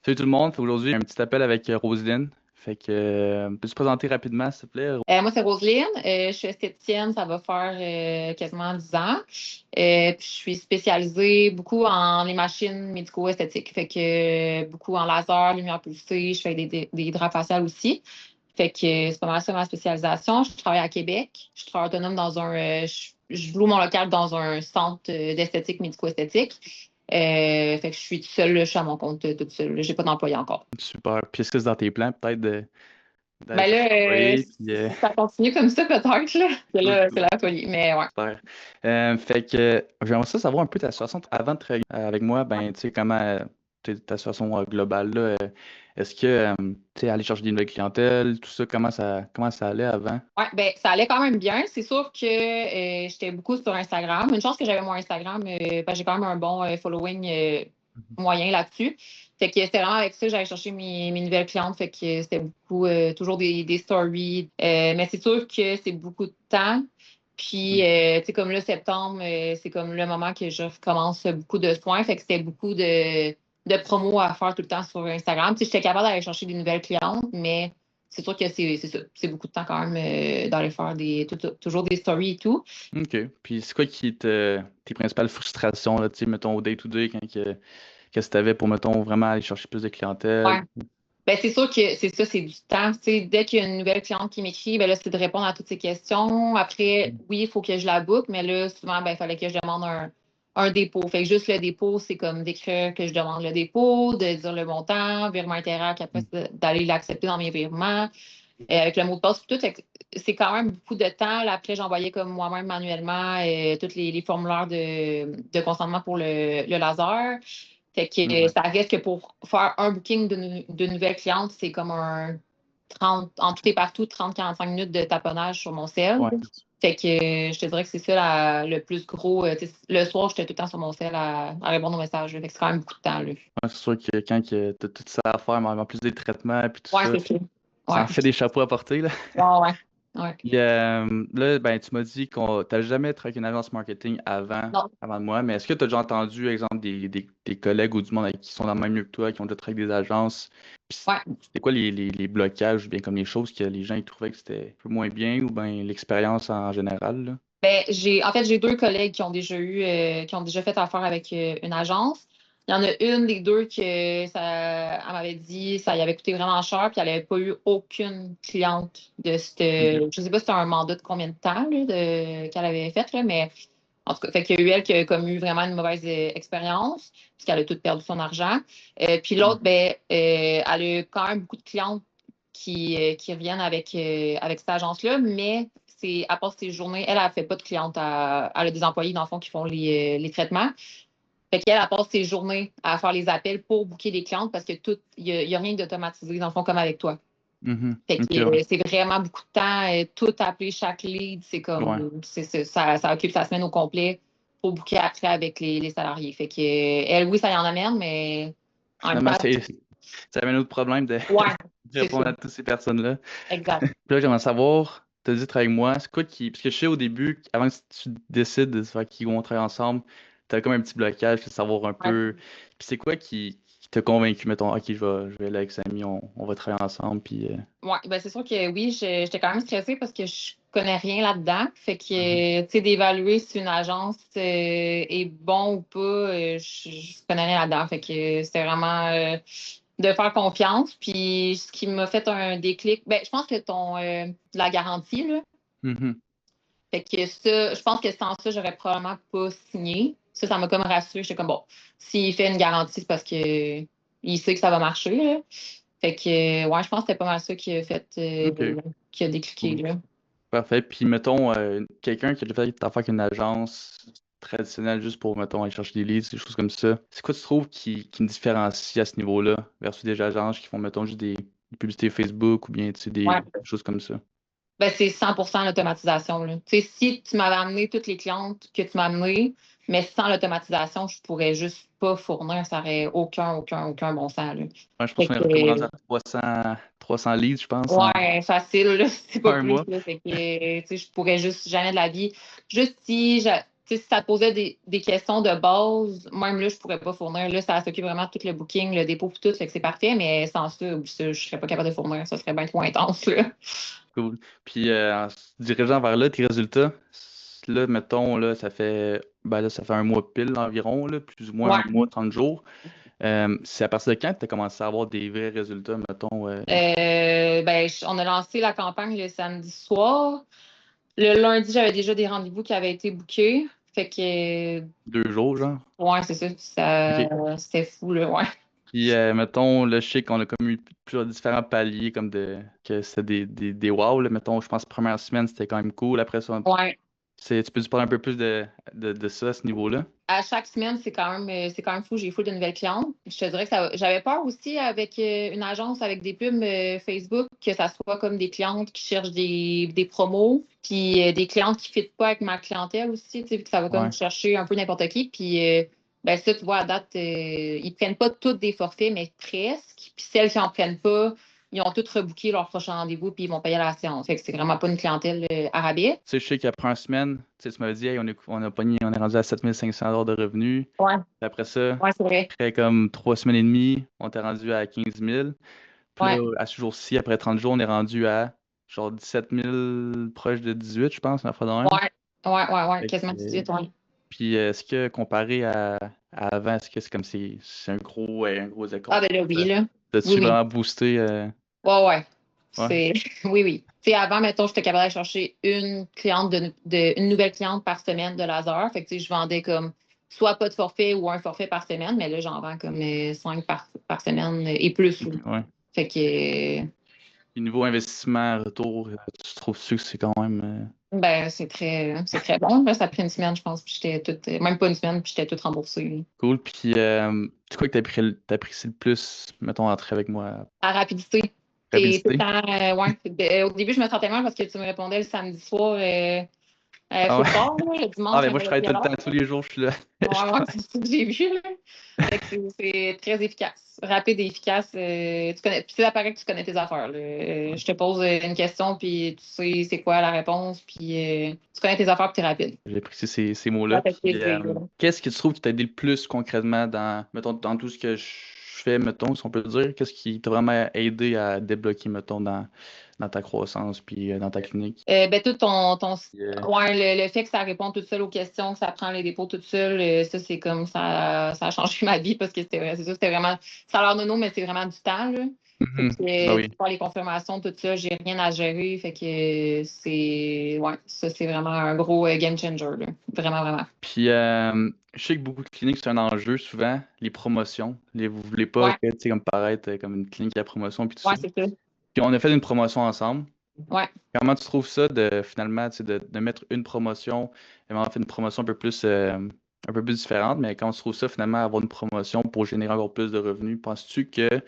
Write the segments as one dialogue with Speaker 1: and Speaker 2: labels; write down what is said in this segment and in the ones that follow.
Speaker 1: Salut tout le monde, aujourd'hui un petit appel avec Roselyne. Peux-tu te présenter rapidement, s'il te plaît?
Speaker 2: Moi, c'est Roselyne. Je suis esthéticienne, ça va faire quasiment 10 ans. Puis je suis spécialisée beaucoup en les machines médico-esthétiques. Fait que beaucoup en laser, lumière pulsée, je fais des draps faciales aussi. Fait que c'est pas mal ça ma spécialisation. Je travaille à Québec. Je travaille autonome dans je loue mon local dans un centre d'esthétique médico-esthétique. Fait que je suis toute seule, là, je suis à mon compte toute seule. J'ai pas d'employé encore.
Speaker 1: Super. Puis est-ce que c'est dans tes plans peut-être d'aller
Speaker 2: Ben
Speaker 1: chercher
Speaker 2: là,
Speaker 1: un employé?
Speaker 2: si ça continue comme ça, peut-être, là. Que
Speaker 1: Cool,
Speaker 2: là, c'est
Speaker 1: cool.
Speaker 2: la folie. Mais ouais.
Speaker 1: Super. J'aimerais ça savoir un peu ta situation avant de travailler avec moi, ben tu sais comment ta situation globale là. Est-ce que tu sais aller chercher des nouvelles clientèles, tout ça, comment ça allait avant?
Speaker 2: Ouais, ben, ça allait quand même bien. C'est sûr que j'étais beaucoup sur Instagram. Une chance que j'avais mon Instagram, parce que j'ai quand même un bon following
Speaker 1: Mhm.
Speaker 2: moyen là-dessus. Fait que c'était vraiment avec ça que j'allais chercher mes nouvelles clientes. Fait que c'était beaucoup, toujours des stories. Mais c'est sûr que c'est beaucoup de temps. Puis, tu sais, comme là, septembre, c'est comme le moment que je recommence beaucoup de soins. Fait que c'était beaucoup de promos à faire tout le temps sur Instagram. Tu sais, j'étais capable d'aller chercher des nouvelles clientes, mais c'est sûr que c'est ça. C'est beaucoup de temps quand même d'aller faire toujours des stories et tout.
Speaker 1: OK. Puis c'est quoi tes principales frustrations là, tu sais, mettons au day-to-day qu'est-ce que tu avais pour, mettons, vraiment aller chercher plus de clientèle?
Speaker 2: Ouais. Ben, c'est sûr que c'est ça, c'est du temps. Tu sais, dès qu'il y a une nouvelle cliente qui m'écrit, ben là, c'est de répondre à toutes ces questions. Après, oui, il faut que je la book, mais là, souvent, ben, il fallait que je demande un dépôt. Fait que juste le dépôt, c'est comme d'écrire que je demande le dépôt, de dire le montant, virement Interac, après,
Speaker 1: Mhm.
Speaker 2: c'est d'aller l'accepter dans mes virements. Avec le mot de passe, puis tout. Fait que c'est quand même beaucoup de temps. Là, après, j'envoyais comme moi-même manuellement tous les formulaires de consentement pour le laser. Fait que
Speaker 1: Ouais.
Speaker 2: ça reste que pour faire un booking de nouvelles clientes, c'est comme un 30 en tout et partout, 30 45 minutes de taponnage sur mon cell.
Speaker 1: Ouais.
Speaker 2: Fait que je te dirais que c'est ça le plus gros. Tu sais, le soir, j'étais tout le temps sur mon cell à répondre aux messages. Là. Fait que c'est quand même beaucoup de temps. Là.
Speaker 1: Ouais, c'est sûr que quand tu as tout ça à faire, mais en plus des traitements et tout
Speaker 2: Ouais,
Speaker 1: ça,
Speaker 2: c'est ça.
Speaker 1: ça
Speaker 2: Ouais.
Speaker 1: en fait des chapeaux à porter, là.
Speaker 2: Ouais, ouais. Ouais.
Speaker 1: Puis là, ben, tu m'as dit qu'on t'as jamais travaillé avec une agence marketing
Speaker 2: Non.
Speaker 1: avant de moi, mais est-ce que tu as déjà entendu, exemple, des collègues ou du monde qui sont dans le même milieu que toi, qui ont déjà travaillé avec des agences? Puis
Speaker 2: Ouais.
Speaker 1: c'était quoi les blocages ou bien comme les choses que les gens ils trouvaient que c'était un peu moins bien ou bien l'expérience en général, là?
Speaker 2: Ben, j'ai deux collègues qui ont qui ont déjà fait affaire avec une agence. Il y en a une des deux elle m'avait dit, ça y avait coûté vraiment cher, puis elle n'avait pas eu aucune cliente de
Speaker 1: OK.
Speaker 2: je sais pas si c'était un mandat de combien de temps, là, qu'elle avait fait, là, mais en tout cas, fait qu'il y a eu elle qui a comme eu vraiment une mauvaise expérience, puisqu'elle a tout perdu son argent. Puis l'autre, ben, elle a eu quand même beaucoup de clientes qui reviennent avec cette agence-là, mais c'est à part ces journées, elle ne fait pas de clientes. Elle a des employés, dans le fond, qui font les traitements. Fait qu'elle, elle passe ses journées à faire les appels pour booker les clientes parce que il y a rien d'automatisé, dans le fond, comme avec toi.
Speaker 1: Mhm.
Speaker 2: Fait que
Speaker 1: OK, ouais.
Speaker 2: c'est vraiment beaucoup de temps. Tout appeler chaque lead, c'est
Speaker 1: Ouais.
Speaker 2: comme, ça occupe sa semaine au complet pour booker après avec les salariés. Fait que, elle, oui, ça y en amène, mais en même
Speaker 1: Finalement,
Speaker 2: temps,
Speaker 1: ça avait un autre problème de
Speaker 2: ouais,
Speaker 1: de
Speaker 2: c'est ça.
Speaker 1: répondre à toutes ces personnes-là.
Speaker 2: Exact.
Speaker 1: Puis là, j'aimerais savoir, tu as dit travailler avec moi, c'est quoi qui. Parce que je sais au début, avant que tu décides de faire qui vont travailler ensemble, tu as comme un petit blocage, de savoir un
Speaker 2: Ouais.
Speaker 1: peu. Puis c'est quoi qui t'a convaincu, mettons, ok, je vais aller avec Samy, on va travailler ensemble, puis.
Speaker 2: Ouais, ben c'est sûr que oui, j'étais quand même stressée parce que je connais rien là-dedans. Fait
Speaker 1: Mhm.
Speaker 2: que, tu sais, d'évaluer si une agence est bon ou pas, je connais rien là-dedans. Fait que c'était vraiment de faire confiance. Puis ce qui m'a fait un déclic, ben je pense que la garantie, là.
Speaker 1: Mhm.
Speaker 2: Fait que ça, je pense que sans ça, j'aurais probablement pas signé. Ça m'a comme rassurée. J'étais comme bon, s'il fait une garantie, c'est parce que il sait que ça va marcher, là. Fait que, ouais, je pense que c'était pas mal ça qui a fait,
Speaker 1: Ok,
Speaker 2: qui a décliqué,
Speaker 1: cool.
Speaker 2: là.
Speaker 1: Parfait. Puis mettons, quelqu'un qui a déjà fait affaire avec une agence traditionnelle juste pour, mettons, aller chercher des leads, des choses comme ça. C'est quoi tu trouves qui me différencie à ce niveau-là versus des agences qui font, mettons, juste des publicités Facebook ou bien, tu sais, des
Speaker 2: Ouais.
Speaker 1: choses comme ça?
Speaker 2: Ben, c'est 100% l'automatisation, là. Tu sais, si tu m'avais amené toutes les clientes que tu m'as amenées, mais sans l'automatisation, je pourrais juste pas fournir, ça aurait aucun bon sens, là.
Speaker 1: Ouais, je pense
Speaker 2: Fait
Speaker 1: qu'on est comme rendu
Speaker 2: que,
Speaker 1: à 300 leads, je pense, en
Speaker 2: ouais, facile, là, c'est pas
Speaker 1: un
Speaker 2: plus,
Speaker 1: mois.
Speaker 2: là. Fait que, tu sais, je pourrais juste jamais de la vie. Juste si, si ça te posait des questions de base, même là, je pourrais pas fournir. Là, ça s'occupe vraiment de tout le booking, le dépôt et tout, fait que c'est parfait, mais sans ça, oublie ça, je serais pas capable de fournir. Ça serait bien trop intense, là.
Speaker 1: Cool. Puis en se dirigeant vers là, tes résultats, là, mettons, là, ça fait un mois pile environ, là, plus ou moins un
Speaker 2: Ouais.
Speaker 1: mois, 30 jours. C'est à partir de quand tu as commencé à avoir des vrais résultats, mettons,
Speaker 2: On a lancé la campagne le samedi soir. Le lundi, j'avais déjà des rendez-vous qui avaient été bookés. Fait que,
Speaker 1: 2 jours, genre?
Speaker 2: ouais, c'est ça.
Speaker 1: OK.
Speaker 2: C'était fou, là, ouais.
Speaker 1: Puis, mettons, là, je sais qu'on a comme eu plusieurs différents paliers, que c'était des wow, là. Mettons, je pense que la première semaine, c'était quand même cool. Après ça,
Speaker 2: Ouais.
Speaker 1: tu peux nous parler un peu plus de ça, à ce niveau-là?
Speaker 2: À chaque semaine, c'est quand même fou. J'ai full de nouvelles clientes. Je te dirais que j'avais peur aussi avec une agence avec des pubs Facebook, que ça soit comme des clientes qui cherchent des promos, puis des clientes qui ne fitent pas avec ma clientèle aussi, tu sais, que ça va comme
Speaker 1: Ouais.
Speaker 2: chercher un peu n'importe qui. Puis ça, tu vois, à date, ils prennent pas toutes des forfaits, mais presque. Puis celles qui en prennent pas, ils ont toutes rebooké leur prochain rendez-vous, puis ils vont payer à la séance. Fait que c'est vraiment pas une clientèle à rabais.
Speaker 1: Tu sais, je sais qu'après une semaine, tu sais, tu m'avais dit, hey, on est rendu à 7 500 $ de revenus.
Speaker 2: Ouais,
Speaker 1: Puis après ça,
Speaker 2: ouais, c'est vrai.
Speaker 1: après comme 3 semaines et demie, on était rendu à 15 000. Puis
Speaker 2: Ouais,
Speaker 1: là, à ce jour-ci, après 30 jours, on est rendu à genre 17 000, proche de 18, je pense, une fois de même.
Speaker 2: ouais, ouais,
Speaker 1: Fait que,
Speaker 2: quasiment 18, ouais.
Speaker 1: puis est-ce que comparé à avant, est-ce que c'est comme c'est un gros
Speaker 2: Ah,
Speaker 1: écart?
Speaker 2: ben là, oui, là. Oui,
Speaker 1: T'as-tu
Speaker 2: oui.
Speaker 1: vraiment boosté?
Speaker 2: Ouais, ouais.
Speaker 1: Ouais.
Speaker 2: C'est... Oui, oui. Tu sais, avant, mettons, j'étais capable d'aller chercher une cliente une nouvelle cliente par semaine de laser. Fait que, tu sais, je vendais comme soit pas de forfait ou un forfait par semaine, mais là, j'en vends comme 5 par semaine et plus, là.
Speaker 1: Ok, ouais.
Speaker 2: Fait que,
Speaker 1: Puis niveau investissement, retour, tu trouves-tu que c'est quand même
Speaker 2: c'est très bon. Là, ça a pris une semaine, je pense, puis j'étais toute, même pas une semaine, puis j'étais toute remboursée.
Speaker 1: cool? Puis c'est quoi que t'apprécies le plus, mettons, entrer avec moi?
Speaker 2: À rapidité. C'est tout le
Speaker 1: Rapidité?
Speaker 2: temps, ouais. Au début, je me sentais mal parce que tu me répondais le samedi soir.
Speaker 1: Ah ouais.
Speaker 2: Full tard, là, le
Speaker 1: Ah
Speaker 2: dimanche,
Speaker 1: ben moi je
Speaker 2: n'importe
Speaker 1: travaille tout
Speaker 2: quelle
Speaker 1: le
Speaker 2: heure.
Speaker 1: temps, tous les jours, je suis là.
Speaker 2: Ouais, ouais, c'est ça que j'ai vu, là. Fait que c'est très efficace. Rapide et efficace. Puis c'est l'appareil que tu connais tes affaires, là. Je te pose une question, puis tu sais c'est quoi la réponse, puis tu connais tes affaires, puis t'es rapide.
Speaker 1: J'apprécie ces
Speaker 2: Ça
Speaker 1: mots-là.
Speaker 2: fait
Speaker 1: Puis,
Speaker 2: plaisir, là.
Speaker 1: qu'est-ce que tu trouves qui t'a aidé le plus concrètement mettons, dans tout ce que je fais, mettons, si on peut dire? Qu'est-ce qui t'a vraiment aidé à débloquer, mettons, dans ta croissance puis dans ta clinique?
Speaker 2: Tout
Speaker 1: Puis,
Speaker 2: ouais, le fait que ça répond tout seul aux questions, que ça prend les dépôts tout seul, ça, c'est comme ça a changé ma vie parce que c'est ça, c'était vraiment, ça a l'air nono, mais c'est vraiment du temps, là. Fait que,
Speaker 1: ben
Speaker 2: tu
Speaker 1: oui.
Speaker 2: faire les confirmations, tout ça, j'ai rien à gérer. Fait que ouais, ça, c'est vraiment un gros game changer, là. Vraiment, vraiment.
Speaker 1: Puis, je sais que beaucoup de cliniques, c'est un enjeu souvent, les promotions. Vous voulez pas
Speaker 2: Ouais,
Speaker 1: que, tu sais, comme paraître comme une clinique à promotion puis tout
Speaker 2: ouais,
Speaker 1: ça.
Speaker 2: c'est ça.
Speaker 1: Puis, on a fait une promotion ensemble.
Speaker 2: Ouais.
Speaker 1: Comment tu trouves ça de finalement, tu sais, de mettre une promotion, et vraiment fait une promotion un peu plus différente, mais comment tu trouves ça finalement avoir une promotion pour générer encore plus de revenus? Penses-tu que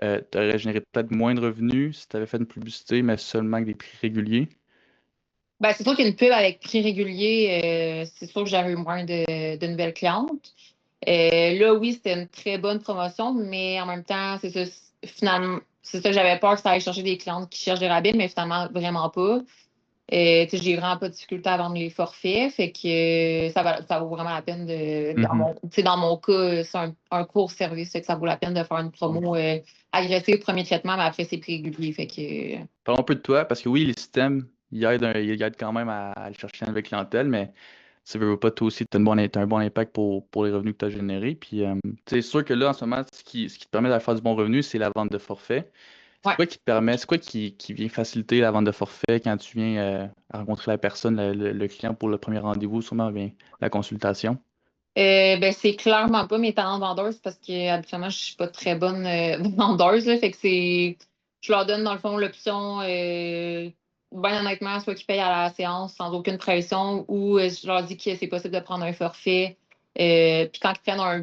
Speaker 1: tu aurais généré peut-être moins de revenus si tu avais fait une publicité, mais seulement avec des prix réguliers?
Speaker 2: Ben, c'est sûr qu'une pub avec prix régulier, c'est sûr que j'aurais eu moins de nouvelles clientes. Là, oui, c'était une très bonne promotion, mais en même temps, c'est ça, finalement, c'est ça, j'avais peur que ça aille chercher des clientes qui cherchent des rabais, mais finalement, vraiment pas. Tu sais, j'ai vraiment pas de difficulté à vendre les forfaits, fait que ça vaut vraiment la peine
Speaker 1: Mhm.
Speaker 2: tu sais, dans mon cas, c'est un court service, fait que ça vaut la peine de faire une promo agressive au premier traitement, mais après, c'est prix régulier, fait que,
Speaker 1: Parlons un peu de toi, parce que oui, les systèmes, ils aident quand même à aller chercher une nouvelle clientèle, mais tu veux pas, toi aussi, tu as un bon impact pour les revenus que tu as générés. Puis, c'est sûr que là, en ce moment, ce qui te permet de faire du bon revenu, c'est la vente de forfait.
Speaker 2: ouais.
Speaker 1: C'est quoi qui vient faciliter la vente de forfait quand tu viens à rencontrer la personne, le client pour le premier rendez-vous, sûrement bien la consultation?
Speaker 2: C'est clairement pas mes talents de vendeuse parce que habituellement, je suis pas très bonne vendeuse, là, fait que je leur donne dans le fond l'option, ben honnêtement, soit qu'ils payent à la séance sans aucune pression ou je leur dis que c'est possible de prendre un forfait. Puis quand ils prennent un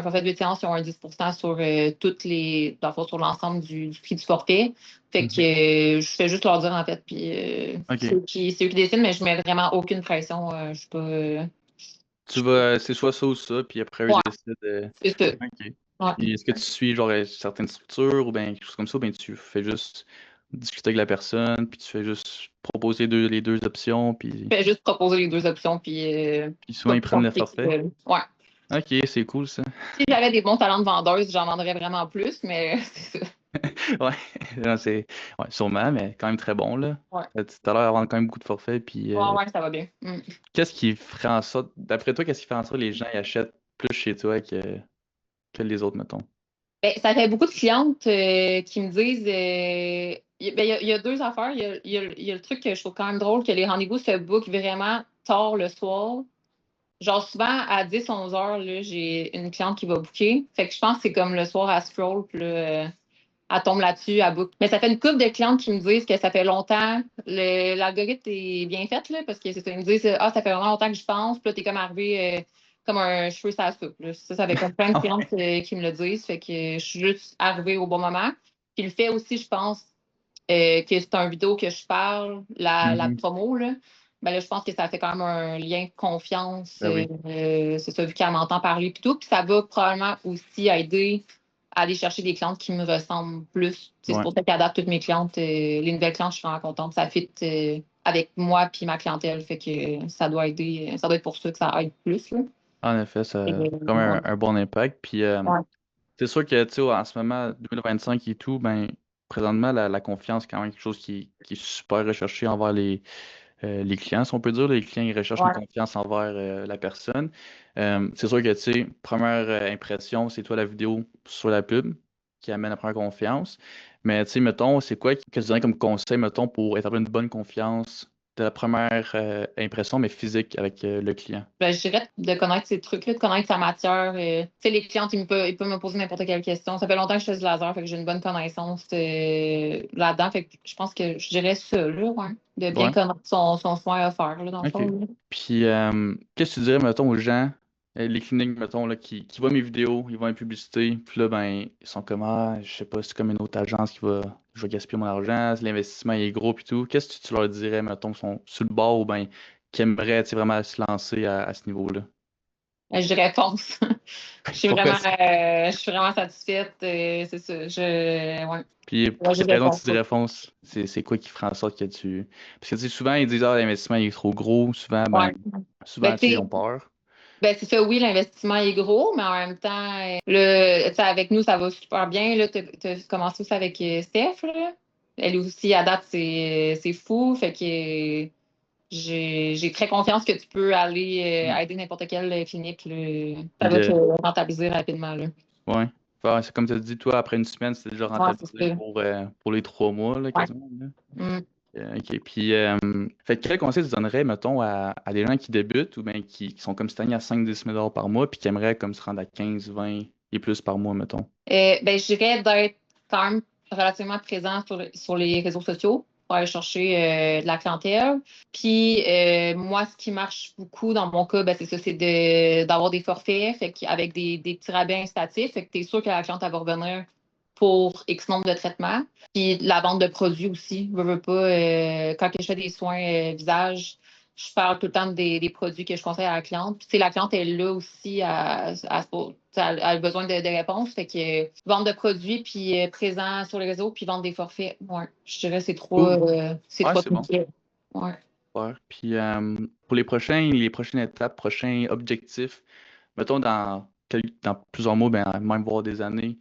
Speaker 2: forfait de 8 séances, ils ont un 10% sur dans le fond, sur l'ensemble du prix du forfait. Fait que
Speaker 1: Mhm.
Speaker 2: je fais juste leur dire en fait, puis
Speaker 1: OK.
Speaker 2: c'est eux qui décident, mais je mets vraiment aucune pression. Je suis pas.
Speaker 1: C'est soit ça ou ça, puis après, eux
Speaker 2: Ouais,
Speaker 1: décident.
Speaker 2: c'est ça.
Speaker 1: OK.
Speaker 2: Ouais.
Speaker 1: Puis est-ce que tu suis genre certaines structures ou bien quelque chose comme ça, ou bien tu fais juste discuter avec la personne, puis tu fais juste proposer les deux options, puis,
Speaker 2: Je fais juste proposer les 2 options, puis
Speaker 1: puis souvent
Speaker 2: pas
Speaker 1: ils
Speaker 2: plus
Speaker 1: prennent le
Speaker 2: compliqué que
Speaker 1: forfait.
Speaker 2: ça, là. Ouais.
Speaker 1: Ok, c'est cool ça.
Speaker 2: Si j'avais des bons talents de vendeuse, j'en vendrais vraiment plus, mais c'est ça.
Speaker 1: Ouais, non, ouais, sûrement, mais quand même très bon là.
Speaker 2: Ouais.
Speaker 1: Tu as l'air d'avoir quand même beaucoup de forfaits, puis
Speaker 2: Ouais, ouais, ça va bien.
Speaker 1: qu'est-ce qui ferait en sorte, d'après toi, qu'est-ce qui fait en sorte que les gens ils achètent plus chez toi que les autres, mettons?
Speaker 2: Ben, ça fait beaucoup de clientes qui me disent il y a 2 affaires. Il y a le truc que je trouve quand même drôle, que les rendez-vous se bookent vraiment tard le soir. Genre souvent à 10-11 heures, là, j'ai une cliente qui va booker. Fait que je pense que c'est comme le soir, elle scroll, puis là, elle tombe là-dessus, elle book. Mais ça fait une couple de clientes qui me disent que ça fait longtemps. L'algorithme est bien fait, là, parce que c'est ça. Ils me disent ah, ça fait vraiment longtemps que je pense, puis là, t'es comme arrivé comme un cheveu sur la soupe. Là. Ça fait comme plein de clientes qui me le disent. Fait que je suis juste arrivée au bon moment. Puis le fait aussi, je pense, que c'est un vidéo que je parle, la
Speaker 1: Mhm.
Speaker 2: promo, là. Ben là, je pense que ça fait quand même un lien de confiance.
Speaker 1: Ben oui.
Speaker 2: C'est ça, vu qu'elle m'entend parler et tout. Puis ça va probablement aussi aider à aller chercher des clientes qui me ressemblent plus. C'est
Speaker 1: Ouais.
Speaker 2: pour ça qu'adapte toutes mes clientes. Les nouvelles clientes, je suis vraiment contente. Ça fit avec moi puis ma clientèle. Fait que ça doit aider. Ça doit être pour ça que ça aide plus. Là.
Speaker 1: En effet, ça
Speaker 2: Et,
Speaker 1: a quand même un bon impact. Puis
Speaker 2: ouais,
Speaker 1: c'est sûr que, tu sais, en ce moment, 2025 et tout, ben, présentement, la confiance, c'est quand même quelque chose qui est super recherché envers les clients, si on peut dire. Les clients, ils recherchent une
Speaker 2: ouais,
Speaker 1: confiance envers la personne. C'est sûr que, tu sais, première impression, c'est toi la vidéo sur la pub qui amène la première confiance. Mais, tu sais, mettons, c'est quoi que tu donnerais comme conseil, mettons, pour établir une bonne confiance de la première impression, mais physique avec le client?
Speaker 2: ben, je dirais de connaître ces trucs-là, de connaître sa matière. Tu sais, les clientes, ils peuvent me poser n'importe quelle question. Ça fait longtemps que je fais du laser, fait que j'ai une bonne connaissance là-dedans. Fait que je pense que je dirais ça, là, ouais. De bien
Speaker 1: Ouais.
Speaker 2: connaître son soin à faire, là, dans le
Speaker 1: OK.
Speaker 2: fond. Là.
Speaker 1: Puis, qu'est-ce que tu dirais, mettons, aux gens, les cliniques, mettons, là, qui voient mes vidéos, ils voient mes publicités, puis là, ben, ils sont comme, ah, je sais pas, c'est comme une autre agence je vais gaspiller mon argent, l'investissement est gros, puis tout. Qu'est-ce que tu leur dirais, mettons, qui sont sur le bord ou ben, qui aimeraient, tu sais, vraiment se lancer à ce niveau-là?
Speaker 2: Je dirais fonce.
Speaker 1: Pourquoi ça?
Speaker 2: Je suis vraiment satisfaite. C'est ça. Ouais.
Speaker 1: Puis,
Speaker 2: Ouais,
Speaker 1: pour
Speaker 2: je
Speaker 1: quelle
Speaker 2: dirais
Speaker 1: raison tu
Speaker 2: fonce.
Speaker 1: dirais fonce? C'est quoi qui ferait en sorte que tu. Parce que, tu sais, souvent, ils disent, ah, l'investissement il est trop gros. Souvent,
Speaker 2: Ouais.
Speaker 1: ben,
Speaker 2: Ben,
Speaker 1: souvent, tu
Speaker 2: tu
Speaker 1: sais, ils
Speaker 2: sais,
Speaker 1: ont peur.
Speaker 2: ben, c'est ça, oui, l'investissement est gros, mais en même temps, tu sais, avec nous, ça va super bien. Là, tu as commencé aussi avec Steph. Là. Elle aussi, à date, c'est fou. Fait que j'ai très confiance que tu peux aller
Speaker 1: Mm.
Speaker 2: aider n'importe quelle clinique. Là. Ça
Speaker 1: Puis,
Speaker 2: va te rentabiliser rapidement. Là.
Speaker 1: ouais. Ouais, c'est comme tu as dit, toi, après une semaine, c'était déjà
Speaker 2: Ouais, c'est
Speaker 1: rentabilisé
Speaker 2: ça.
Speaker 1: pour les 3 mois, là,
Speaker 2: Ouais.
Speaker 1: quasiment. Là.
Speaker 2: Mm.
Speaker 1: OK. Puis, fait que quel conseil tu donnerais, mettons, à des gens qui débutent ou bien qui sont comme stagnés à 5-10 000 par mois puis qui aimeraient comme se rendre à 15, 20 et plus par mois, mettons?
Speaker 2: Ben, je dirais d'être quand même relativement présent sur les réseaux sociaux pour aller chercher de la clientèle. Puis moi, ce qui marche beaucoup dans mon cas, ben, c'est ça, c'est d'avoir des forfaits avec des petits rabais incitatifs. Fait que tu es sûr que la cliente elle va revenir pour X nombre de traitements. Puis la vente de produits aussi. Veux pas, quand que je fais des soins visage, je parle tout le temps des produits que je conseille à la cliente. Puis, tu sais, la cliente est là aussi elle a besoin de réponses. Fait que vente de produits, puis présent sur les réseaux, puis vendre des forfaits. Ouais, je dirais
Speaker 1: Cool.
Speaker 2: c'est
Speaker 1: Ouais,
Speaker 2: trois
Speaker 1: c'est bon.
Speaker 2: trucs. Ouais.
Speaker 1: Super. Puis, pour les prochaines étapes, prochains objectifs, mettons dans plusieurs mois, ben, même voire des années,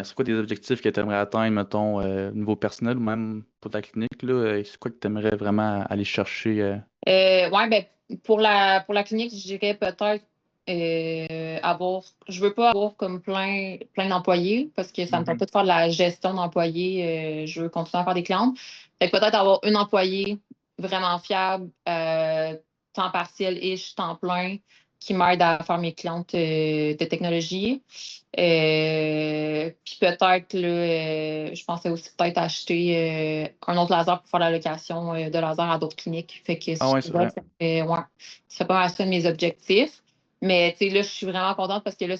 Speaker 1: c'est quoi tes objectifs que tu aimerais atteindre, mettons, au niveau personnel ou même pour ta clinique, là? C'est quoi que tu aimerais vraiment aller chercher?
Speaker 2: Ouais, ben, pour la clinique, je dirais peut-être je veux pas avoir comme plein d'employés parce que ça me tente
Speaker 1: Mhm.
Speaker 2: pas de faire de la gestion d'employés. Je veux continuer à faire des clientes. Fait que peut-être avoir une employée vraiment fiable, temps partiel-ish, temps plein, qui m'aide à faire mes clientes de technologie. Puis peut-être, là, je pensais aussi peut-être acheter un autre laser pour faire la location de laser à d'autres cliniques. Fait que
Speaker 1: Ah
Speaker 2: je
Speaker 1: ouais, c'est
Speaker 2: dirais
Speaker 1: vrai.
Speaker 2: que ouais, ça fait pas mal ça de mes objectifs. Mais tu sais, là, je suis vraiment contente parce que là,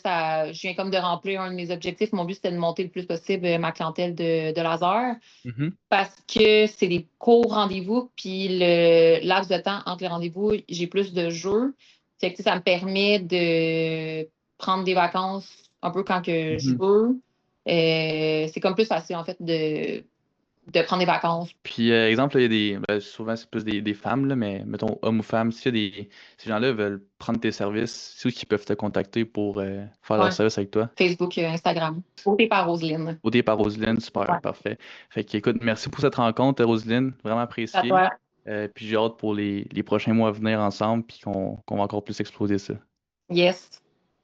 Speaker 2: je viens comme de remplir un de mes objectifs. Mon but, c'était de monter le plus possible ma clientèle de laser
Speaker 1: Mhm.
Speaker 2: parce que c'est des courts rendez-vous. Puis le laps de temps entre les rendez-vous, j'ai plus de jeux. Fait que tu sais, ça me permet de prendre des vacances un peu quand que je
Speaker 1: Mhm.
Speaker 2: veux. C'est comme plus facile, en fait, de prendre des vacances.
Speaker 1: Puis, exemple, là, il y a souvent c'est plus des femmes, là, mais mettons homme ou femme, si ces gens-là veulent prendre tes services, c'est où qu'ils peuvent te contacter pour faire leur
Speaker 2: Ouais.
Speaker 1: service avec toi?
Speaker 2: Facebook, Instagram. Beauté par Roselyne.
Speaker 1: Beauté par Roselyne, super,
Speaker 2: Ouais.
Speaker 1: parfait. Fait que, écoute, merci pour cette rencontre, Roselyne, vraiment
Speaker 2: À
Speaker 1: apprécié.
Speaker 2: toi.
Speaker 1: Puis j'ai hâte pour les prochains mois à venir ensemble, puis qu'on va encore plus exploser ça.
Speaker 2: Yes.